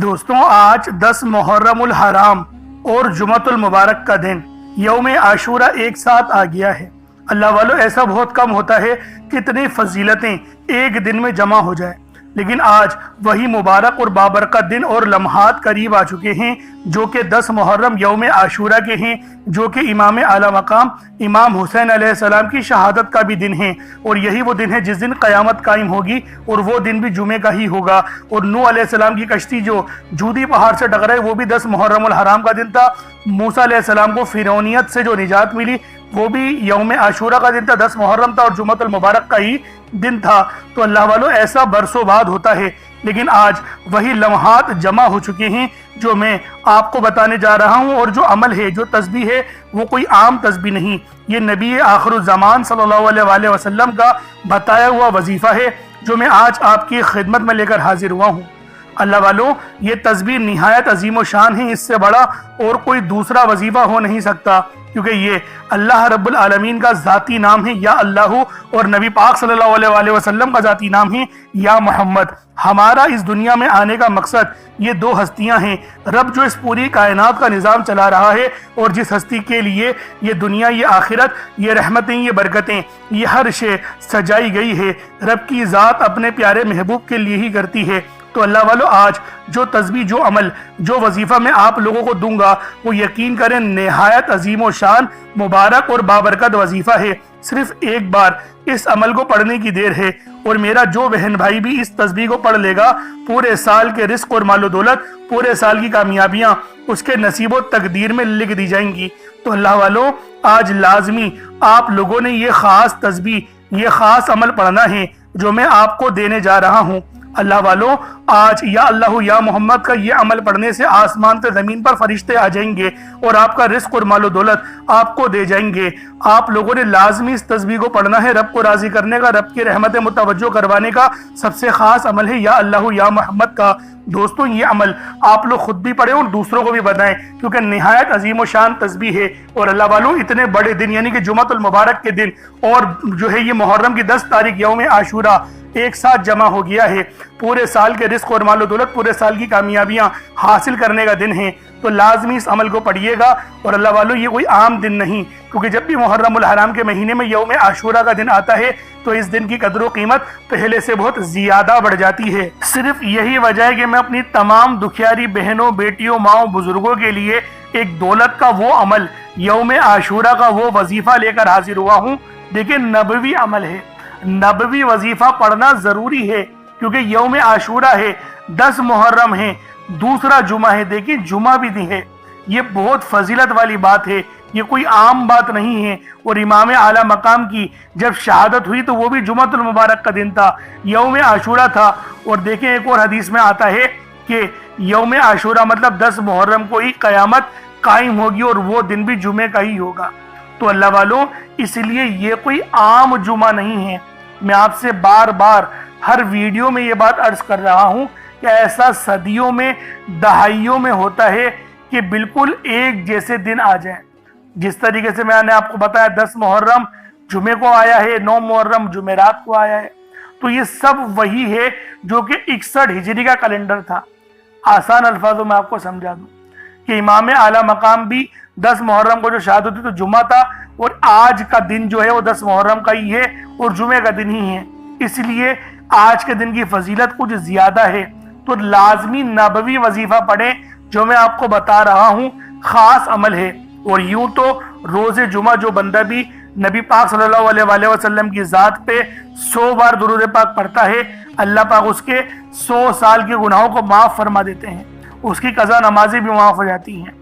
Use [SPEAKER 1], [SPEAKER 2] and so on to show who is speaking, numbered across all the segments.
[SPEAKER 1] دوستوں، آج 10 محرم الحرام اور جمعۃ المبارک کا دن یوم عاشورہ ایک ساتھ آ گیا ہے۔ اللہ والو، ایسا بہت کم ہوتا ہے کہ اتنی فضیلتیں ایک دن میں جمع ہو جائیں، لیکن آج وہی مبارک اور بابرکت دن اور لمحات قریب آ چکے ہیں جو کہ 10 محرم یوم عاشورہ کے ہیں، جو کہ امام اعلیٰ مقام امام حسین علیہ السلام کی شہادت کا بھی دن ہے، اور یہی وہ دن ہے جس دن قیامت قائم ہوگی، اور وہ دن بھی جمعے کا ہی ہوگا۔ اور نوح علیہ السلام کی کشتی جو جودی پہاڑ سے ٹکرائی وہ بھی 10 محرم الحرام کا دن تھا۔ موسیٰ علیہ السلام کو فرعونیت سے جو نجات ملی وہ بھی یوم عاشورہ کا دن تھا، 10 محرم تھا اور جمعۃ المبارک کا ہی دن تھا۔ تو اللہ والو، ایسا برسوں بعد ہوتا ہے، لیکن آج وہی لمحات جمع ہو چکے ہیں جو میں آپ کو بتانے جا رہا ہوں، اور جو عمل ہے، جو تسبیح ہے، وہ کوئی عام تسبیح نہیں، یہ نبی آخر الزمان صلی اللہ علیہ وآلہ وسلم کا بتایا ہوا وظیفہ ہے جو میں آج آپ کی خدمت میں لے کر حاضر ہوا ہوں۔ اللہ والو، یہ تسبیح نہایت عظیم و شان ہے، اس سے بڑا اور کوئی دوسرا وظیفہ ہو نہیں سکتا، کیونکہ یہ اللہ رب العالمین کا ذاتی نام ہے یا اللہ، اور نبی پاک صلی اللہ علیہ وآلہ وسلم کا ذاتی نام ہے یا محمد۔ ہمارا اس دنیا میں آنے کا مقصد یہ دو ہستیاں ہیں، رب جو اس پوری کائنات کا نظام چلا رہا ہے، اور جس ہستی کے لیے یہ دنیا، یہ آخرت، یہ رحمتیں، یہ برکتیں، یہ ہر شے سجائی گئی ہے، رب کی ذات اپنے پیارے محبوب کے لیے ہی کرتی ہے۔ تو اللہ والو، آج جو تسبیح، جو عمل، جو وظیفہ میں آپ لوگوں کو دوں گا، وہ یقین کریں نہایت عظیم و شان، مبارک اور بابرکت وظیفہ ہے۔ صرف ایک بار اس عمل کو پڑھنے کی دیر ہے، اور میرا جو بہن بھائی بھی اس تسبیح کو پڑھ لے گا، پورے سال کے رزق اور مال و دولت، پورے سال کی کامیابیاں اس کے نصیب و تقدیر میں لکھ دی جائیں گی۔ تو اللہ والو، آج لازمی آپ لوگوں نے یہ خاص تسبیح، یہ خاص عمل پڑھنا ہے جو میں آپ کو دینے جا رہا ہوں۔ اللہ والو، آج یا اللہ یا محمد کا یہ عمل پڑھنے سے آسمان سے زمین پر فرشتے آ جائیں گے، اور آپ کا رزق اور مال و دولت آپ کو دے جائیں گے۔ آپ لوگوں نے لازمی اس تسبیح کو پڑھنا ہے، رب کو راضی کرنے کا، رب کی رحمت متوجہ کروانے کا سب سے خاص عمل ہے یا اللہ یا محمد کا۔ دوستوں، یہ عمل آپ لوگ خود بھی پڑھیں اور دوسروں کو بھی بتائیں، کیونکہ نہایت عظیم و شان تسبیح ہے۔ اور اللہ والو، اتنے بڑے دن یعنی کہ جمعۃ المبارک کے دن، اور جو ہے یہ محرم کی 10 تاریخ یوم عاشورہ ایک ساتھ جمع ہو گیا ہے، پورے سال کے رزق اور مال و دولت، پورے سال کی کامیابیاں حاصل کرنے کا دن ہے۔ تو لازمی اس عمل کو پڑھیے گا، اور اللہ والو، یہ کوئی عام دن نہیں، کیونکہ جب بھی محرم الحرام کے مہینے میں یوم عاشورہ کا دن آتا ہے تو اس دن کی قدر و قیمت پہلے سے بہت زیادہ بڑھ جاتی ہے۔ صرف یہی وجہ ہے کہ میں اپنی تمام دکھیاری بہنوں، بیٹیوں، ماؤں، بزرگوں کے لیے ایک دولت کا وہ عمل، یوم عاشورہ کا وہ وظیفہ لے کر حاضر ہوا ہوں۔ دیکھیں، نبوی عمل ہے، نبوی وظیفہ پڑھنا ضروری ہے، کیونکہ یوم عاشورہ ہے، 10 محرم ہے، دوسرا جمعہ ہے، دیکھیں جمعہ بھی نہیں ہے، یہ بہت فضیلت والی بات ہے، یہ کوئی عام بات نہیں ہے۔ اور امام اعلیٰ مقام کی جب شہادت ہوئی تو وہ بھی جمعۃ المبارک کا دن تھا، یوم عاشورہ تھا۔ اور دیکھیں، ایک اور حدیث میں آتا ہے کہ یوم عاشورہ مطلب 10 محرم کو ہی قیامت قائم ہوگی، اور وہ دن بھی جمعے کا ہی ہوگا۔ تو اللہ والو، اس لیے یہ کوئی عام جمعہ نہیں ہے۔ میں آپ سے بار بار ہر ویڈیو میں یہ بات عرض کر رہا ہوں کہ ایسا صدیوں میں، دہائیوں میں ہوتا ہے کہ بالکل ایک جیسے دن آ جائیں۔ جس طریقے سے میں نے آپ کو بتایا 10 محرم جمعے کو آیا ہے، 9 محرم جمعرات کو آیا ہے، تو یہ سب وہی ہے جو کہ 61 ہجری کا کیلنڈر تھا۔ آسان الفاظوں میں آپ کو سمجھا دوں کہ امام اعلیٰ مقام بھی 10 محرم کو جو شہادت ہوئی تو جمعہ تھا، اور آج کا دن جو ہے وہ 10 محرم کا ہی ہے اور جمعے کا دن ہی ہے، اس لیے آج کے دن کی فضیلت کچھ زیادہ ہے۔ تو لازمی نبوی وظیفہ پڑھیں جو میں آپ کو بتا رہا ہوں، خاص عمل ہے۔ اور یوں تو روز جمعہ جو بندہ بھی نبی پاک صلی اللہ علیہ وآلہ وسلم کی ذات پہ 100 بار درود پاک پڑھتا ہے، اللہ پاک اس کے 100 سال کے گناہوں کو معاف فرما دیتے ہیں، اس کی قضا نمازیں بھی معاف ہو جاتی ہیں۔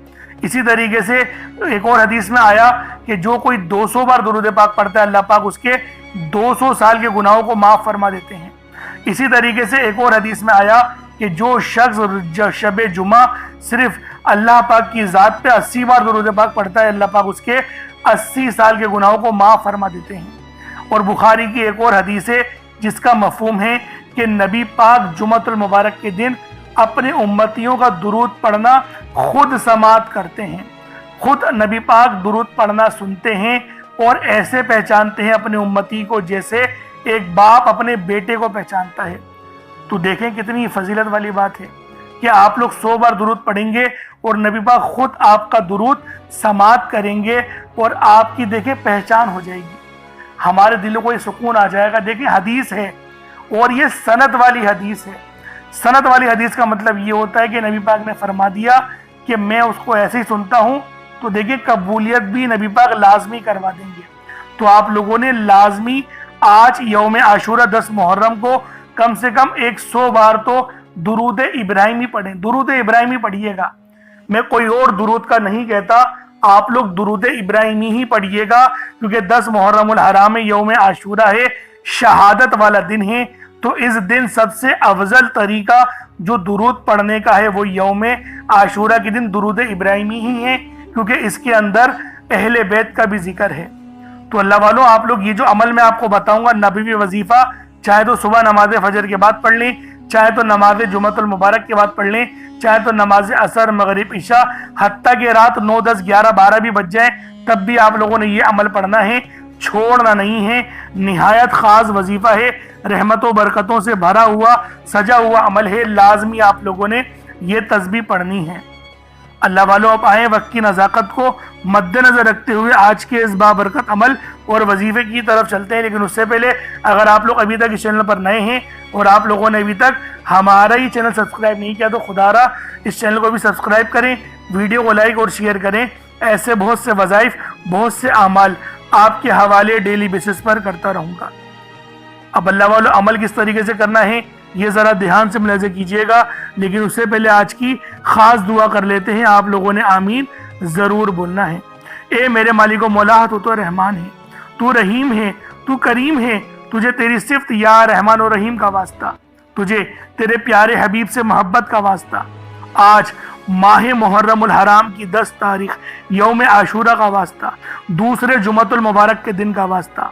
[SPEAKER 1] اسی طریقے سے ایک اور حدیث میں آیا کہ جو کوئی 200 بار درود پاک پڑھتا ہے، اللہ پاک اس کے 200 سال کے گناہوں کو معاف فرما دیتے ہیں۔ اسی طریقے سے ایک اور حدیث میں آیا کہ جو شخص شب جمعہ صرف اللہ پاک کی ذات پہ 80 بار درود پاک پڑھتا ہے، اللہ پاک اس کے 80 سال کے گناہوں کو معاف فرما دیتے ہیں۔ اور بخاری کی ایک اور حدیث ہے جس کا مفہوم ہے کہ نبی پاک جمعۃ المبارک کے دن اپنے امتیوں کا درود پڑھنا خود سماعت کرتے ہیں، خود نبی پاک درود پڑھنا سنتے ہیں، اور ایسے پہچانتے ہیں اپنے امتی کو جیسے ایک باپ اپنے بیٹے کو پہچانتا ہے۔ تو دیکھیں کتنی فضیلت والی بات ہے کہ آپ لوگ 100 بار درود پڑھیں گے اور نبی پاک خود آپ کا درود سماعت کریں گے اور آپ کی دیکھیں پہچان ہو جائے گی، ہمارے دلوں کو یہ سکون آ جائے گا۔ دیکھیں حدیث ہے اور یہ سند والی حدیث ہے۔ سند والی حدیث کا مطلب یہ ہوتا ہے کہ نبی پاک نے فرما دیا کہ میں اس کو ایسے ہی سنتا ہوں، تو دیکھیں قبولیت بھی نبی پاک لازمی کروا دیں گے۔ تو آپ لوگوں نے لازمی آج یوم عاشورہ 10 محرم کو کم سے کم 100 بار تو درود ابراہیمی پڑھیں، درود ابراہیمی پڑھیے گا۔ میں کوئی اور درود کا نہیں کہتا، آپ لوگ درود ابراہیمی ہی پڑھیے گا، کیونکہ 10 محرم الحرام یوم عاشورہ ہے، شہادت والا دن ہے۔ تو اس دن سب سے افضل طریقہ جو درود پڑھنے کا ہے وہ یوم عاشورہ کے دن درود ابراہیمی ہی ہے، کیونکہ اس کے اندر اہل بیت کا بھی ذکر ہے۔ تو اللہ والوں، آپ لوگ یہ جو عمل میں آپ کو بتاؤں گا نبوی وظیفہ، چاہے تو صبح نماز فجر کے بعد پڑھ لیں، چاہے تو نماز جمعۃ المبارک کے بعد پڑھ لیں، چاہے تو نماز عصر مغرب عشاء، حتیٰ کہ رات 9 10 11 12 بھی بج جائیں تب بھی آپ لوگوں نے یہ عمل پڑھنا ہے، چھوڑنا نہیں ہے۔ نہایت خاص وظیفہ ہے، رحمت و برکتوں سے بھرا ہوا سجا ہوا عمل ہے، لازمی آپ لوگوں نے یہ تسبیح پڑھنی ہے۔ اللہ والوں، اب آئیں وقت کی نزاکت کو مد نظر رکھتے ہوئے آج کے اس بابرکت عمل اور وظیفے کی طرف چلتے ہیں۔ لیکن اس سے پہلے اگر آپ لوگ ابھی تک اس چینل پر نئے ہیں اور آپ لوگوں نے ابھی تک ہمارا یہ چینل سبسکرائب نہیں کیا تو خدا را اس چینل کو بھی سبسکرائب کریں، ویڈیو کو لائک اور شیئر کریں۔ ایسے بہت سے وظائف، بہت سے اعمال آپ کے حوالے ڈیلی بیسس پر کرتا رہوں گا۔ اب اللہ والوں، عمل کس طریقے سے کرنا ہے یہ ذرا دھیان سے ملاحظہ کیجئے گا، لیکن اس سے پہلے آج کی خاص دعا کر لیتے ہیں۔ آپ لوگوں نے آمین ضرور بولنا ہے۔ اے میرے مالک و مولا، تو رحمان ہے، تو رحیم ہے، تو کریم ہے، تجھے تیری صفت یا رحمان و رحیم کا واسطہ، تجھے تیرے پیارے حبیب سے محبت کا واسطہ، آج ماہ محرم الحرام کی 10 تاریخ یوم عاشورہ کا واسطہ، دوسرے جمعۃ المبارک کے دن کا واسطہ،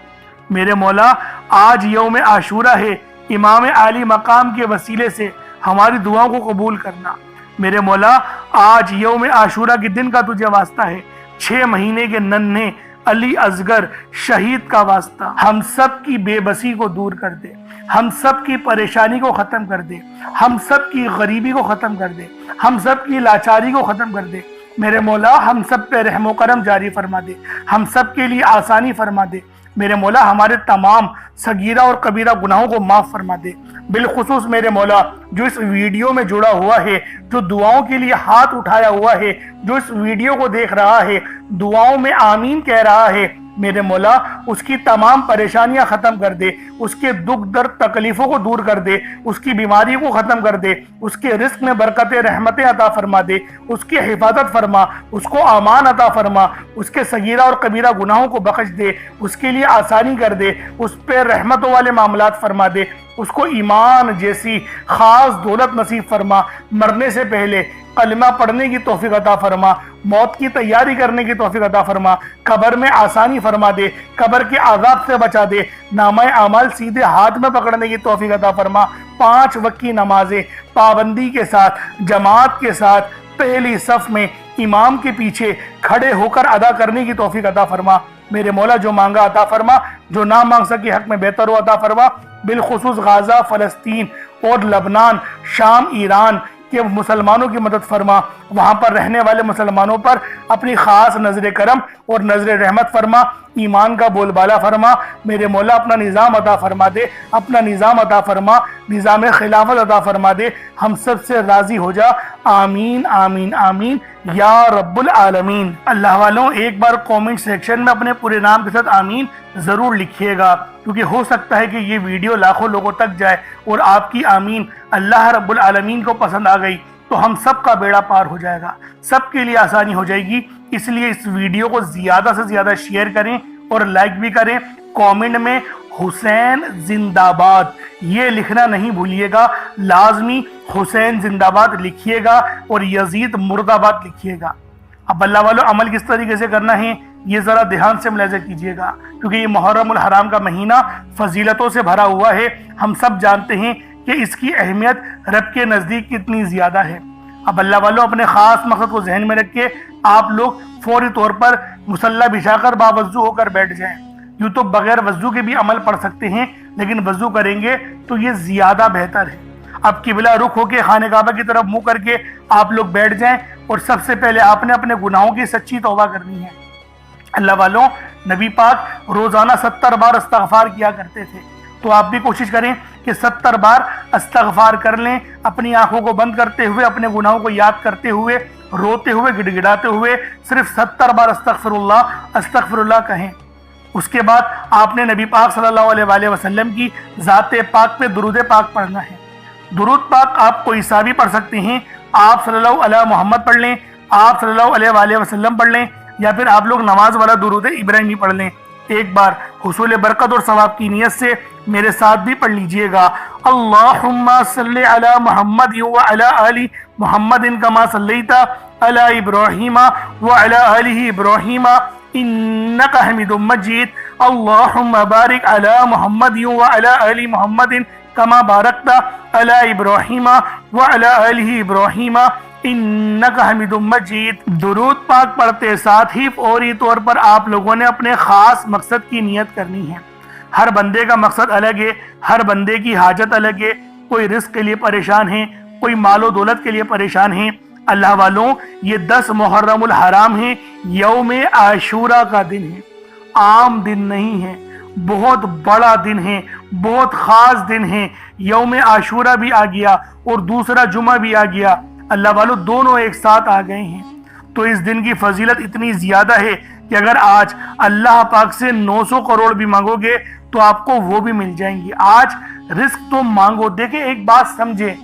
[SPEAKER 1] میرے مولا آج یوم عاشورہ ہے، امام عالی مقام کے وسیلے سے ہماری دعاؤں کو قبول کرنا۔ میرے مولا آج یوم عاشورہ کے دن کا تجھے واسطہ ہے، 6 مہینے کے ننھے علی اصغر شہید کا واسطہ، ہم سب کی بے بسی کو دور کر دے، ہم سب کی پریشانی کو ختم کر دے، ہم سب کی غریبی کو ختم کر دے، ہم سب کی لاچاری کو ختم کر دے۔ میرے مولا ہم سب پہ رحم و کرم جاری فرما دے، ہم سب کے لیے آسانی فرما دے۔ میرے مولا ہمارے تمام صغیرہ اور کبیرہ گناہوں کو معاف فرما دے۔ بالخصوص میرے مولا جو اس ویڈیو میں جڑا ہوا ہے، جو دعاؤں کے لیے ہاتھ اٹھایا ہوا ہے، جو اس ویڈیو کو دیکھ رہا ہے، دعاؤں میں آمین کہہ رہا ہے، میرے مولا اس کی تمام پریشانیاں ختم کر دے، اس کے دکھ درد تکلیفوں کو دور کر دے، اس کی بیماری کو ختم کر دے، اس کے رزق میں برکتیں رحمتیں عطا فرما دے، اس کی حفاظت فرما، اس کو امان عطا فرما، اس کے صغیرہ اور کبیرہ گناہوں کو بخش دے، اس کے لیے آسانی کر دے، اس پہ رحمتوں والے معاملات فرما دے، اس کو ایمان جیسی خاص دولت نصیب فرما، مرنے سے پہلے کلمہ پڑھنے کی توفیق عطا فرما، موت کی تیاری کرنے کی توفیق عطا فرما، قبر میں آسانی فرما دے، قبر کے عذاب سے بچا دے، نامہ اعمال سیدھے ہاتھ میں پکڑنے کی توفیق عطا فرما، 5 وقت کی نمازیں پابندی کے ساتھ، جماعت کے ساتھ، پہلی صف میں امام کے پیچھے کھڑے ہو کر ادا کرنے کی توفیق عطا فرما۔ میرے مولا جو مانگا عطا فرما، جو نہ مانگ سکے حق میں بہتر ہو عطا فرما۔ بالخصوص غزہ، فلسطین اور لبنان، شام، ایران کہ مسلمانوں کی مدد فرما، وہاں پر رہنے والے مسلمانوں پر اپنی خاص نظر کرم اور نظر رحمت فرما، ایمان کا بول بالا فرما۔ میرے مولا اپنا نظام عطا فرما دے، اپنا نظام عطا فرما، نظام خلافت عطا فرما دے، ہم سب سے راضی ہو جا، آمین آمین آمین یا رب العالمین۔ اللہ والوں، ایک بار کومنٹ سیکشن میں اپنے پورے نام کے ساتھ آمین ضرور لکھیے گا، کیونکہ ہو سکتا ہے کہ یہ ویڈیو لاکھوں لوگوں تک جائے اور آپ کی آمین اللہ رب العالمین کو پسند آ گئی تو ہم سب کا بیڑا پار ہو جائے گا، سب کے لیے آسانی ہو جائے گی۔ اس لیے اس ویڈیو کو زیادہ سے زیادہ شیئر کریں اور لائک بھی کریں۔ کومنٹ میں حسین زندہ باد یہ لکھنا نہیں بھولیے گا، لازمی حسین زندہ باد لکھیے گا اور یزید مرد آباد لکھیے گا۔ اب اللہ والوں، عمل کس طریقے سے کرنا ہے یہ ذرا دھیان سے ملاحظہ کیجیے گا، کیونکہ یہ محرم الحرام کا مہینہ فضیلتوں سے بھرا ہوا ہے۔ ہم سب جانتے ہیں کہ اس کی اہمیت رب کے نزدیک کتنی زیادہ ہے۔ اب اللہ والوں، اپنے خاص مقصد کو ذہن میں رکھ کے آپ لوگ فوری طور پر مصلی بچھا کر باوضو ہو کر بیٹھ جائیں۔ یوں تو بغیر وضو کے بھی عمل پڑھ سکتے ہیں، لیکن وضو کریں گے تو یہ زیادہ بہتر ہے۔ اب قبلہ رخ ہو کے خانہ کعبہ کی طرف منہ کر کے آپ لوگ بیٹھ جائیں اور سب سے پہلے آپ نے اپنے گناہوں کی سچی توبہ کرنی ہے۔ اللہ والوں، نبی پاک روزانہ 70 بار استغفار کیا کرتے تھے، تو آپ بھی کوشش کریں کہ 70 بار استغفار کر لیں، اپنی آنکھوں کو بند کرتے ہوئے، اپنے گناہوں کو یاد کرتے ہوئے، روتے ہوئے، گڑ گڑاتے ہوئے صرف 70 بار استغفر اللہ کہیں۔ اس کے بعد آپ نے نبی پاک صلی اللہ علیہ وآلہ وسلم کی ذات پاک پہ درود پاک پڑھنا ہے۔ درود پاک آپ کوئی سا بھی پڑھ سکتے ہیں، آپ صلی اللہ علیہ محمد پڑھ لیں، آپ صلی اللہ علیہ وآلہ وسلم پڑھ لیں، یا پھر آپ لوگ نماز والا درود ابراہیمی پڑھ لیں۔ ایک بار حصول برکت اور ثواب کی نیت سے میرے ساتھ بھی پڑھ لیجئے گا۔ اللہم صلی علی محمد وعلی آل محمد کما صلیت علی ابراہیم وعلی آل ابراہیم انک حمید مجید۔ اللہم بارک علی محمد وعلی آل محمد کما بارکت علی ابراہیم وعلی آل ابراہیم انک حمید مجید۔ درود پاک پڑھتے ساتھ ہی فوری طور پر آپ لوگوں نے اپنے خاص مقصد کی نیت کرنی ہے۔ ہر بندے کا مقصد الگ ہے، ہر بندے کی حاجت الگ ہے، کوئی رزق کے لیے پریشان ہے، کوئی مال و دولت کے لیے پریشان ہے۔ اللہ والوں، یہ 10 محرم الحرام ہے، یوم عاشورہ کا دن ہے، عام دن نہیں ہے، بہت بڑا دن ہے، بہت خاص دن ہے۔ یوم عاشورہ بھی آ گیا اور دوسرا جمعہ بھی آ گیا، اللہ والوں دونوں ایک ساتھ آ گئے ہیں، تو اس دن کی فضیلت اتنی زیادہ ہے کہ اگر آج اللہ پاک سے 900 کروڑ بھی مانگو گے تو آپ کو وہ بھی مل جائیں گی۔ آج رزق تو مانگو، دیکھیں ایک بات سمجھیں،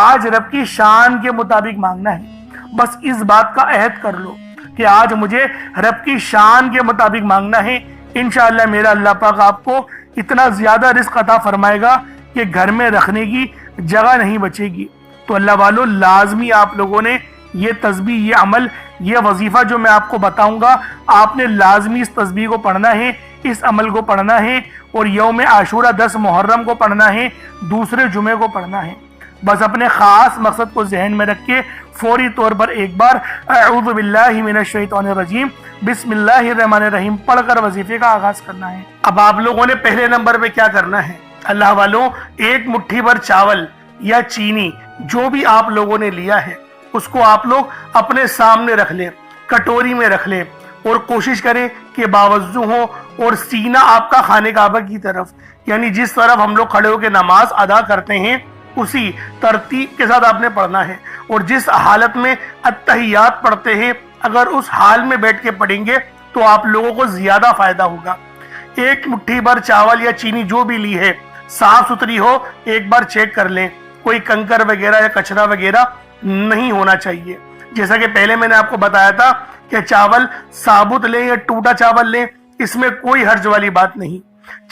[SPEAKER 1] آج رب کی شان کے مطابق مانگنا ہے، بس اس بات کا عہد کر لو کہ آج مجھے رب کی شان کے مطابق مانگنا ہے، انشاءاللہ میرا اللہ پاک آپ کو اتنا زیادہ رزق عطا فرمائے گا کہ گھر میں رکھنے کی جگہ نہیں بچے گی۔ تو اللہ والوں، لازمی آپ لوگوں نے یہ تسبیح، یہ عمل، یہ وظیفہ جو میں آپ کو بتاؤں گا، آپ نے لازمی اس تسبیح کو پڑھنا ہے، اس عمل کو پڑھنا ہے، اور یوم عاشورہ 10 محرم کو پڑھنا ہے، دوسرے جمعے کو پڑھنا ہے۔ بس اپنے خاص مقصد کو ذہن میں رکھ کے فوری طور پر ایک بار اعوذ باللہ من الشیطان الرجیم بسم اللہ الرحمن الرحیم پڑھ کر وظیفے کا آغاز کرنا ہے۔ اب آپ لوگوں نے پہلے نمبر پہ کیا کرنا ہے؟ اللہ والوں، ایک مٹھی بھر چاول یا چینی جو بھی آپ لوگوں نے لیا ہے اس کو آپ لوگ اپنے سامنے رکھ لیں، کٹوری میں رکھ لیں، اور کوشش کریں کہ باوضو ہو اور سینہ آپ کا خانہ کعبہ کی طرف، یعنی جس طرف ہم لوگ کھڑے ہو کے نماز ادا کرتے ہیں اسی ترتیب کے ساتھ آپ نے پڑھنا ہے، اور جس حالت میں اتحیات پڑھتے ہیں اگر اس حال میں بیٹھ کے پڑھیں گے تو آپ لوگوں کو زیادہ فائدہ ہوگا۔ ایک مٹھی بھر چاول یا چینی جو بھی لی ہے صاف ستھری ہو، ایک بار چیک کر لیں، کوئی کنکر وغیرہ یا کچرا وغیرہ نہیں ہونا چاہیے۔ جیسا کہ پہلے میں نے آپ کو بتایا تھا کہ چاول ثابت لیں یا ٹوٹا چاول لیں، اس میں کوئی حرج والی بات نہیں۔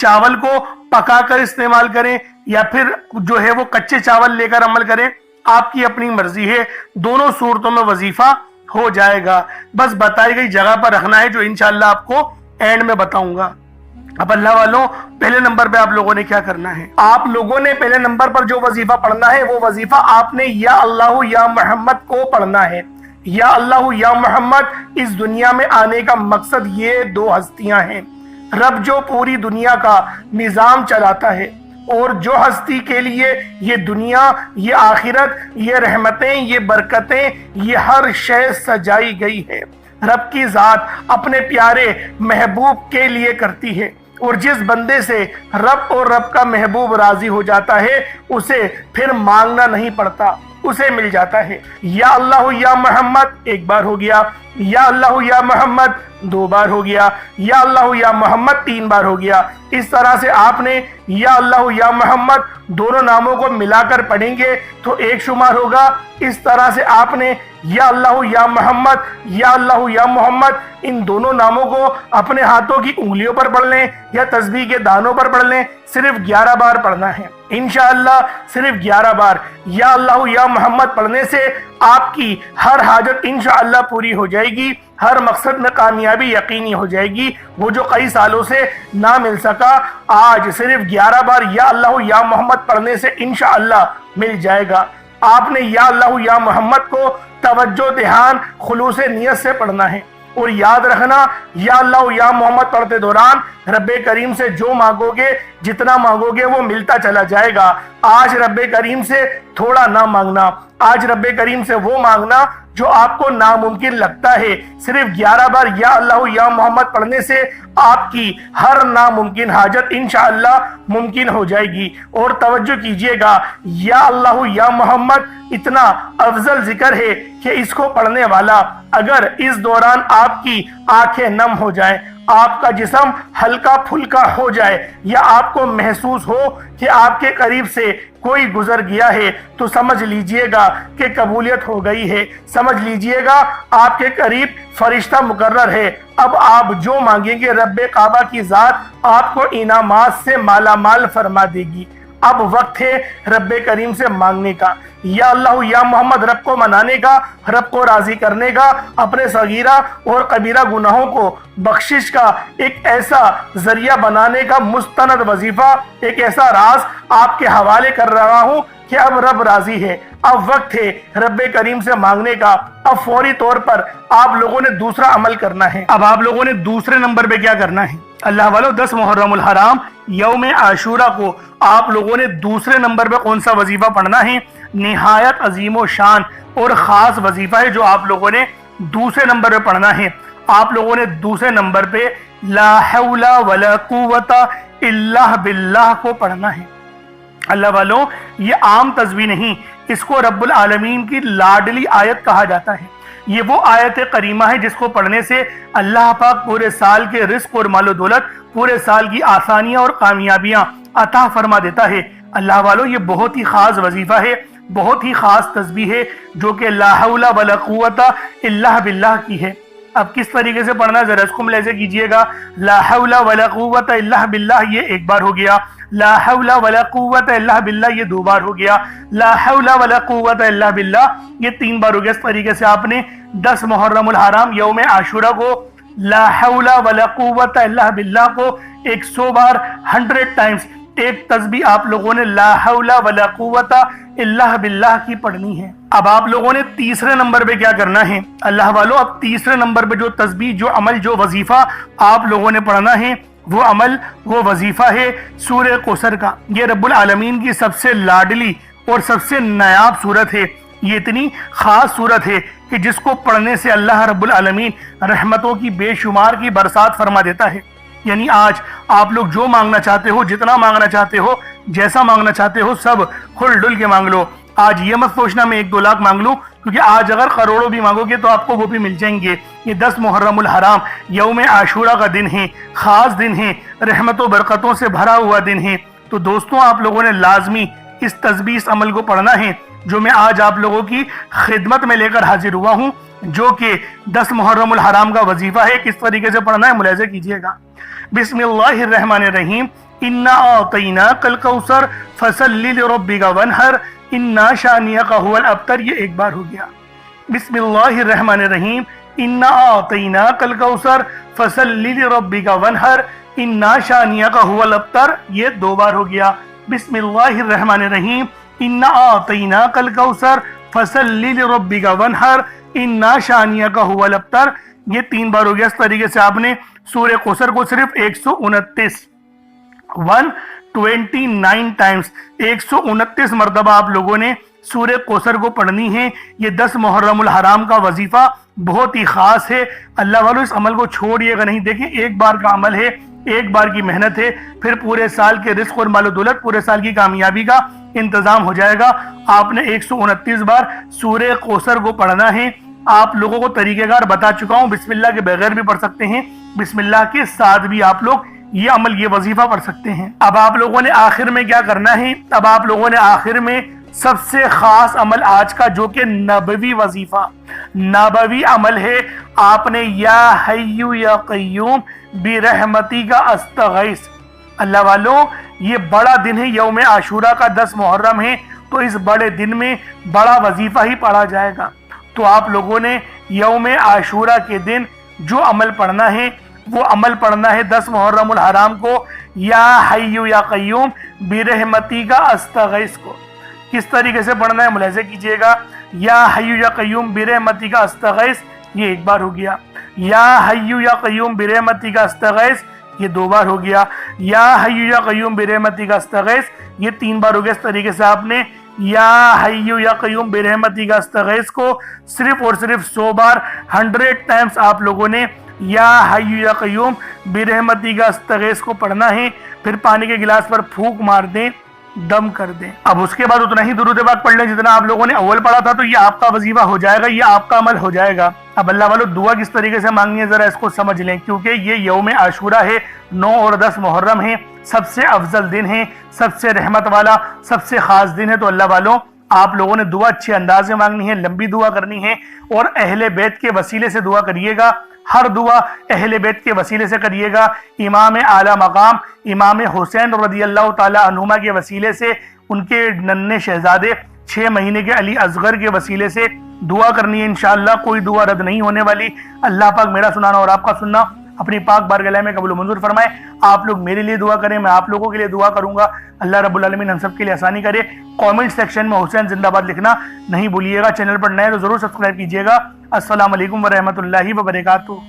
[SPEAKER 1] چاول کو پکا کر استعمال کریں یا پھر جو ہے وہ کچے چاول لے کر عمل کریں، آپ کی اپنی مرضی ہے، دونوں صورتوں میں وظیفہ ہو جائے گا۔ بس بتائی گئی جگہ پر رکھنا ہے جو انشاءاللہ آپ کو اینڈ میں بتاؤں گا۔ اب اللہ والوں، پہلے نمبر پہ آپ لوگوں نے کیا کرنا ہے؟ آپ لوگوں نے پہلے نمبر پر جو وظیفہ پڑھنا ہے وہ وظیفہ آپ نے یا اللہ یا محمد کو پڑھنا ہے۔ یا اللہ یا محمد، اس دنیا میں آنے کا مقصد یہ 2 ہستیاں ہیں، رب جو پوری دنیا کا نظام چلاتا ہے، اور جو ہستی کے لیے یہ دنیا، یہ آخرت، یہ رحمتیں، یہ برکتیں، یہ ہر شے سجائی گئی ہے، رب کی ذات اپنے پیارے محبوب کے لیے کرتی ہے، اور جس بندے سے رب اور رب کا محبوب راضی ہو جاتا ہے اسے پھر مانگنا نہیں پڑتا، اسے مل جاتا ہے۔ یا اللہ یا محمد ایک بار ہو گیا، یا اللہ یا محمد 2 بار ہو گیا، یا اللہ یا محمد 3 بار ہو گیا۔ اس طرح سے آپ نے یا اللہ یا محمد دونوں ناموں کو ملا کر پڑھیں گے تو 1 شمار ہوگا۔ اس طرح سے آپ نے یا اللہ یا محمد، یا اللہ یا محمد ان دونوں ناموں کو اپنے ہاتھوں کی انگلیوں پر پڑھ لیں یا تسبیح کے دانوں پر پڑھ لیں، صرف 11 بار پڑھنا ہے انشاءاللہ، صرف 11 بار یا اللہ یا محمد پڑھنے سے آپ کی ہر حاجت انشاءاللہ پوری ہو جائے گی، ہر مقصد میں کامیابی یقینی ہو جائے گی۔ وہ جو کئی سالوں سے نہ مل سکا، آج صرف 11 بار یا اللہ یا محمد پڑھنے سے انشاءاللہ مل جائے گا۔ آپ نے یا اللہ یا محمد کو توجہ، دھیان، خلوص نیت سے پڑھنا ہے، اور یاد رکھنا یا اللہ یا محمد پڑھتے دوران رب کریم سے جو مانگو گے جتنا مانگو گے وہ ملتا چلا جائے گا۔ آج رب کریم سے تھوڑا نہ مانگنا، آج رب کریم سے وہ مانگنا جو آپ کو ناممکن لگتا ہے۔ صرف 11 بار یا اللہ یا محمد پڑھنے سے آپ کی ہر ناممکن حاجت انشاءاللہ ممکن ہو جائے گی۔ اور توجہ کیجئے گا، یا اللہ یا محمد اتنا افضل ذکر ہے کہ اس کو پڑھنے والا اگر اس دوران آپ کی آنکھیں نم ہو جائیں، آپ کا جسم ہلکا پھلکا ہو جائے، یا آپ کو محسوس ہو کہ آپ کے قریب سے کوئی گزر گیا ہے، تو سمجھ لیجئے گا کہ قبولیت ہو گئی ہے، سمجھ لیجئے گا آپ کے قریب فرشتہ مقرر ہے۔ اب آپ جو مانگیں گے رب کعبہ کی ذات آپ کو انعامات سے مالا مال فرما دے گی۔ اب وقت ہے رب کریم سے مانگنے کا، یا اللہ یا محمد رب کو منانے کا، رب کو راضی کرنے کا، اپنے صغیرہ اور کبیرہ گناہوں کو بخشش کا ایک ایسا ذریعہ بنانے کا مستند وظیفہ، ایک ایسا راز آپ کے حوالے کر رہا ہوں کہ اب رب راضی ہے۔ اب وقت ہے رب کریم سے مانگنے کا۔ اب فوری طور پر آپ لوگوں نے دوسرا عمل کرنا ہے۔ اب آپ لوگوں نے دوسرے نمبر پہ کیا کرنا ہے؟ اللہ والو 10 محرم الحرام یوم عاشورہ کو آپ لوگوں نے دوسرے نمبر پہ کون سا وظیفہ پڑھنا ہے؟ نہایت عظیم و شان اور خاص وظیفہ ہے جو آپ لوگوں نے دوسرے نمبر پہ پڑھنا ہے۔ آپ لوگوں نے دوسرے نمبر پہ لا حول ولا قوت الا باللہ کو پڑھنا ہے۔ اللہ والوں یہ عام تسبیح نہیں، اس کو رب العالمین کی لاڈلی آیت کہا جاتا ہے۔ یہ وہ آیت کریمہ ہے جس کو پڑھنے سے اللہ پاک پورے سال کے رزق اور مال و دولت، پورے سال کی آسانیاں اور کامیابیاں عطا فرما دیتا ہے۔ اللہ والوں یہ بہت ہی خاص وظیفہ ہے، بہت ہی خاص تسبیح ہے جو کہ لا حول ولا قوت الا باللہ کی ہے۔ اب کس طریقے سے پڑھنا ذرا اس کو ملاحظہ کیجئے گا۔ لا حول ولا قوت الا باللہ یہ ایک بار ہو گیا، لا حول ولا قوت الا باللہ یہ 2 بار ہو گیا، لا حول ولا قوت الا باللہ یہ 3 بار ہو گیا۔ اس طریقے سے آپ نے 10 محرم الحرام یوم عاشورہ کو لا حول ولا قوت الا باللہ کو 100 بار 100 ٹائمز ایک تسبیح آپ لوگوں نے لا حول ولا قوت الا باللہ کی پڑھنی ہے۔ اب آپ لوگوں نے تیسرے نمبر پہ کیا کرنا ہے؟ اللہ والو اب تیسرے نمبر پہ جو تسبیح، جو عمل، جو وظیفہ آپ لوگوں نے پڑھنا ہے وہ عمل، وہ وظیفہ ہے سورہ کوثر کا۔ یہ رب العالمین کی سب سے لاڈلی اور سب سے نایاب صورت ہے۔ یہ اتنی خاص صورت ہے کہ جس کو پڑھنے سے اللہ رب العالمین رحمتوں کی بے شمار کی برسات فرما دیتا ہے۔ یعنی آج آپ لوگ جو مانگنا چاہتے ہو، جتنا مانگنا چاہتے ہو، جیسا مانگنا چاہتے ہو، سب کھل ڈل کے مانگ لو۔ آج یہ مت سوچنا میں 1-2 لاکھ مانگ لوں، کیونکہ آج اگر کروڑوں بھی مانگو گے تو آپ کو وہ بھی مل جائیں گے۔ یہ 10 محرم الحرام یوم عاشورہ کا دن ہے، خاص دن ہے، رحمت و برکتوں سے بھرا ہوا دن ہے۔ تو دوستوں آپ لوگوں نے لازمی اس تسبیح، اس عمل کو پڑھنا ہے جو میں آج آپ لوگوں کی خدمت میں لے کر حاضر ہوا ہوں، جو کہ 10 محرم الحرام کا وظیفہ ہے۔ کس طریقے سے پڑھنا ہے ملاحظہ کیجئے گا۔ بسم اللہ الرحمن الرحیم، انا اعطیناک الکوثر فصلی لربک وانحر انا شانئک هو الابتر یہ ایک بار ہو گیا۔ بسم اللہ الرحمن الرحیم، انا اعطیناک الکوثر فصلی لربک وانحر انا شانئک هو الابتر یہ 2 بار ہو گیا۔ بسم اللہ الرحمن الرحیم، انا اعطیناک الکوثر فصلی لربک وانحر انا شانئک هو الابتر یہ 3 بار ہو گیا۔ اس طریقے سے آپ نے سورہ کوثر کو صرف 129 ٹائمز 129 مرتبہ آپ لوگوں نے سورہ کوثر کو پڑھنی ہے۔ یہ 10 محرم الحرام کا وظیفہ بہت ہی خاص ہے۔ اللہ والو اس عمل کو چھوڑیے گا نہیں۔ دیکھیں ایک بار کا عمل ہے، ایک بار کی محنت ہے، پھر پورے سال کے رزق اور مال و دولت، پورے سال کی کامیابی کا انتظام ہو جائے گا۔ آپ نے 129 بار سورہ کوثر کو پڑھنا ہے۔ آپ لوگوں کو طریقہ کار بتا چکا ہوں، بسم اللہ کے بغیر بھی پڑھ سکتے ہیں، بسم اللہ کے ساتھ بھی آپ لوگ یہ عمل، یہ وظیفہ پڑھ سکتے ہیں۔ اب آپ لوگوں نے آخر میں کیا کرنا ہے؟ اب آپ لوگوں نے آخر میں سب سے خاص عمل آج کا، جو کہ نبوی وظیفہ، نبوی عمل ہے، آپ نے یا حی یا قیوم برحمتی کا استغیث۔ اللہ والوں یہ بڑا دن ہے، یوم عاشورہ کا 10 محرم ہے، تو اس بڑے دن میں بڑا وظیفہ ہی پڑھا جائے گا۔ تو آپ لوگوں نے یوم عاشورہ کے دن جو عمل پڑھنا ہے وہ عمل پڑھنا ہے 10 محرم الحرام کو یا حی یا قیوم برحمتی کا استغیث کو۔ کس طریقے سے پڑھنا ہے ملاحظہ کیجئے گا۔ یا حی یا قیوم برحمتی کا استغیث یہ ایک بار ہو گیا، یا حی یا قیوم برحمتی کا استغیث یہ 2 بار ہو گیا. یا حی یا قیوم برحمتک استغیث یہ 3 بار ہو گیا. اس طریقے سے آپ نے یا حی یا قیوم برحمتک استغیث کو صرف اور صرف 100 بار 100 ٹائمز آپ لوگوں نے یا حی یا قیوم برحمتک استغیث کو پڑھنا ہے. پھر پانی کے گلاس پر پھونک مار دیں, دم کر دیں. اب اس کے بعد اتنا ہی درود پاک پڑھ لیں جتنا آپ لوگوں نے اول پڑھا تھا, تو یہ آپ کا وظیفہ ہو جائے گا, یہ آپ کا عمل ہو جائے گا. اب اللہ والو دعا کس طریقے سے مانگنی ہے ذرا اس کو سمجھ لیں, کیونکہ یہ یوم عاشورہ ہے, 9 اور 10 محرم ہے, سب سے افضل دن ہے, سب سے رحمت والا, سب سے خاص دن ہے. تو اللہ والوں آپ لوگوں نے دعا اچھے انداز میں مانگنی ہے, لمبی دعا کرنی ہے, اور اہل بیت کے وسیلے سے دعا کریے گا. ہر دعا اہل بیت کے وسیلے سے کریے گا. امام اعلیٰ مقام امام حسین رضی اللہ تعالی عنہما کے وسیلے سے, ان کے ننھے شہزادے 6 مہینے کے علی اصغر کے وسیلے سے دعا کرنی ہے. انشاءاللہ کوئی دعا رد نہیں ہونے والی. اللہ پاک میرا سنانا اور آپ کا سننا اپنی پاک بارگاہ میں قبول و منظور فرمائے. آپ لوگ میرے لیے دعا کریں, میں آپ لوگوں کے لیے دعا کروں گا. اللہ رب العالمین ہم سب کے لیے آسانی کرے. کامنٹ سیکشن میں حسین زندہ باد لکھنا نہیں بھولیے گا. چینل پر نئے تو ضرور سبسکرائب کیجیے گا. السلام علیکم ورحمۃ اللہ وبرکاتہ.